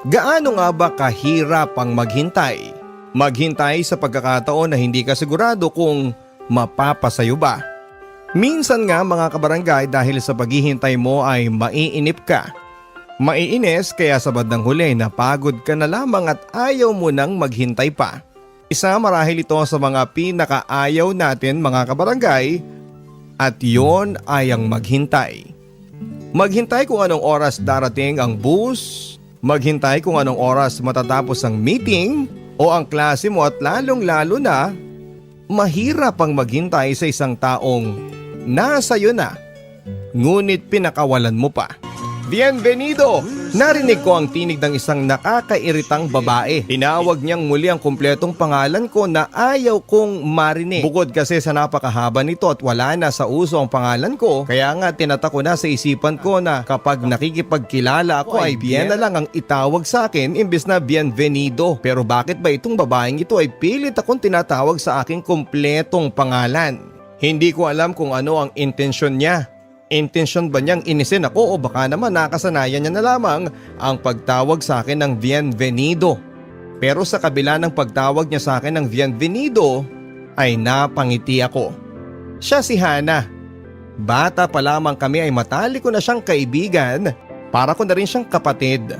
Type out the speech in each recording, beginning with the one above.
Gaano nga ba kahirap ang maghintay? Maghintay sa pagkakataon na hindi ka sigurado kung mapapasayo ba? Minsan nga mga kabarangay, dahil sa paghihintay mo ay maiinip ka. Maiinis kaya sa bandang huli napagod ka na lamang at ayaw mo nang maghintay pa. Isa marahil ito sa mga pinakaayaw natin mga kabarangay, at yon ay ang maghintay. Maghintay kung anong oras darating ang bus, maghintay kung anong oras matatapos ang meeting o ang klase mo, at lalong-lalo na mahirap ang maghintay sa isang taong nasa iyo na, ngunit pinakawalan mo pa. Bienvenido! Narinig ko ang tinig ng isang nakakairitang babae. Tinawag niyang muli ang kumpletong pangalan ko na ayaw kong marinig. Bukod kasi sa napakahaba nito at wala na sa uso ang pangalan ko, kaya nga tinatako na sa isipan ko na kapag nakikipagkilala ako ay bien na lang ang itawag sa akin imbes na bienvenido. Pero bakit ba itong babaeng ito ay pilit akong tinatawag sa aking kumpletong pangalan? Hindi ko alam kung ano ang intensyon niya. Intensyon ba niyang inisin ako o baka naman nakasanayan niya na lamang ang pagtawag sa akin ng bienvenido? Pero sa kabila ng pagtawag niya sa akin ng bienvenido ay napangiti ako. Siya si Hana. Bata pa lamang kami ay matalik ko na siyang kaibigan, para ko na rin siyang kapatid.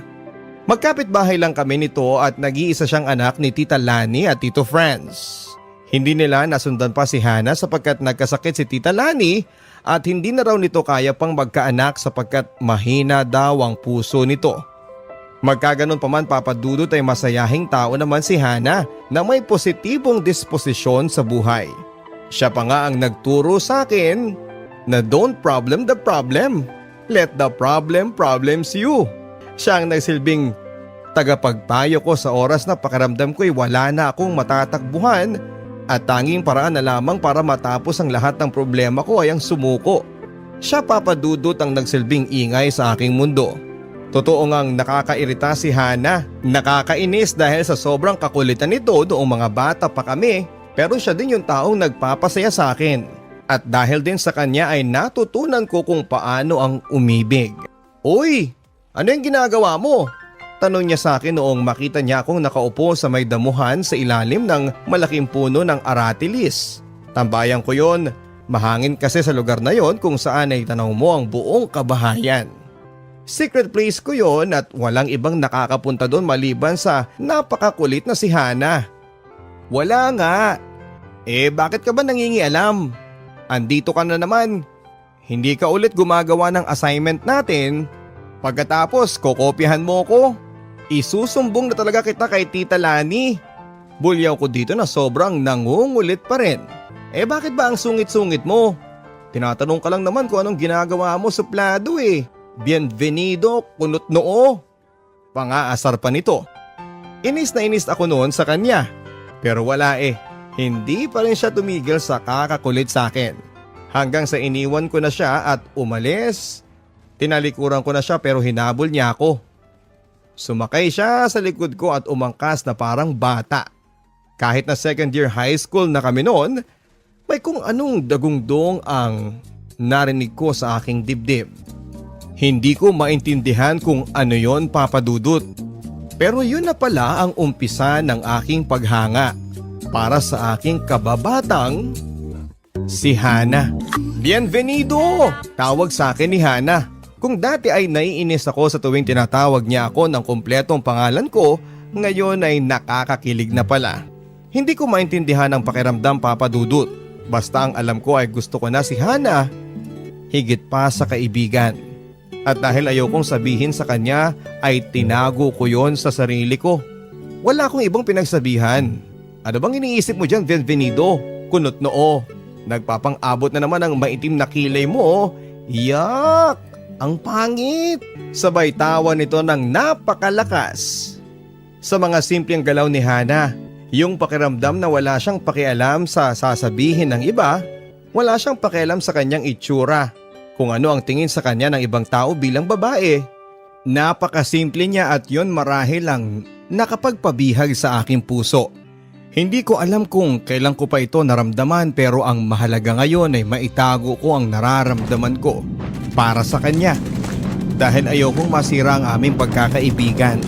Magkapit-bahay lang kami nito at nag-iisa siyang anak ni Tita Lani at Tito Franz. Hindi nila nasundan pa si Hana sapagkat nagkasakit si Tita Lani at hindi na raw nito kaya pang magkaanak sapagkat mahina daw ang puso nito. Magkaganon pa man papadudot ay masayahing tao naman si Hana na may positibong disposisyon sa buhay. Siya pa nga ang nagturo sa akin na don't problem the problem, let the problem problems you. Siya ang nagsilbing tagapagpayo ko sa oras na pakiramdam ko'y wala na akong matatakbuhan. At tanging paraan na lamang para matapos ang lahat ng problema ko ay ang sumuko. Siya papadudot ang nagsilbing ingay sa aking mundo. Totoo ngang nakakairita si Hana. Nakakainis dahil sa sobrang kakulitan nito noong mga bata pa kami, pero siya din yung taong nagpapasaya sa akin. At dahil din sa kanya ay natutunan ko kung paano ang umibig. Uy, ano yung ginagawa mo? Tanong niya sa akin noong makita niya akong nakaupo sa may damuhan sa ilalim ng malaking puno ng aratilis. Tambayan ko yon, mahangin kasi sa lugar na yon kung saan ay tanaw mo ang buong kabahayan. Secret place ko yon at walang ibang nakakapunta doon maliban sa napakakulit na si Hana. Wala nga. Bakit ka ba nangingialam? Andito ka na naman. Hindi ka ulit gumagawa ng assignment natin. Pagkatapos kokopyahan mo ko. Isusumbong na talaga kita kay Tita Lani. Bulyaw ko dito na sobrang nangungulit pa rin. Bakit ba ang sungit-sungit mo? Tinatanong ka lang naman kung anong ginagawa mo suplado eh. Bienvenido, kunot noo. Pangaasar pa nito. Inis na inis ako noon sa kanya. Pero wala hindi pa rin siya tumigil sa kakakulit sa akin. Hanggang sa iniwan ko na siya at umalis. Tinalikuran ko na siya pero hinabol niya ako. Sumakay siya sa likod ko at umangkas na parang bata. Kahit na second year high school na kami noon, may kung anong dagungdong ang narinig ko sa aking dibdib. Hindi ko maintindihan kung ano yon, papadudot. Pero yun na pala ang umpisa ng aking paghanga para sa aking kababatang si Hana. Bienvenido! Tawag sa akin ni Hana. Kung dati ay naiinis ako sa tuwing tinatawag niya ako ng kumpletong pangalan ko, ngayon ay nakakakilig na pala. Hindi ko maintindihan ang pakiramdam, papadudot. Basta ang alam ko ay gusto ko na si Hana, higit pa sa kaibigan. At dahil ayaw kong sabihin sa kanya ay tinago ko yon sa sarili ko. Wala akong ibang pinagsabihan. Ano bang iniisip mo dyan, Bienvenido? Kunot noo. Nagpapang-abot na naman ang maitim na kilay mo. Yak! Ang pangit! Sabay tawa nito ng napakalakas. Sa mga simpleng galaw ni Hana, yung pakiramdam na wala siyang pakialam sa sasabihin ng iba, wala siyang pakialam sa kanyang itsura, kung ano ang tingin sa kanya ng ibang tao bilang babae. Napakasimple niya at yon marahil ang nakapagpabihag sa aking puso. Hindi ko alam kung kailan ko pa ito naramdaman pero ang mahalaga ngayon ay maitago ko ang nararamdaman ko para sa kanya dahil ayokong masira ang aming pagkakaibigan.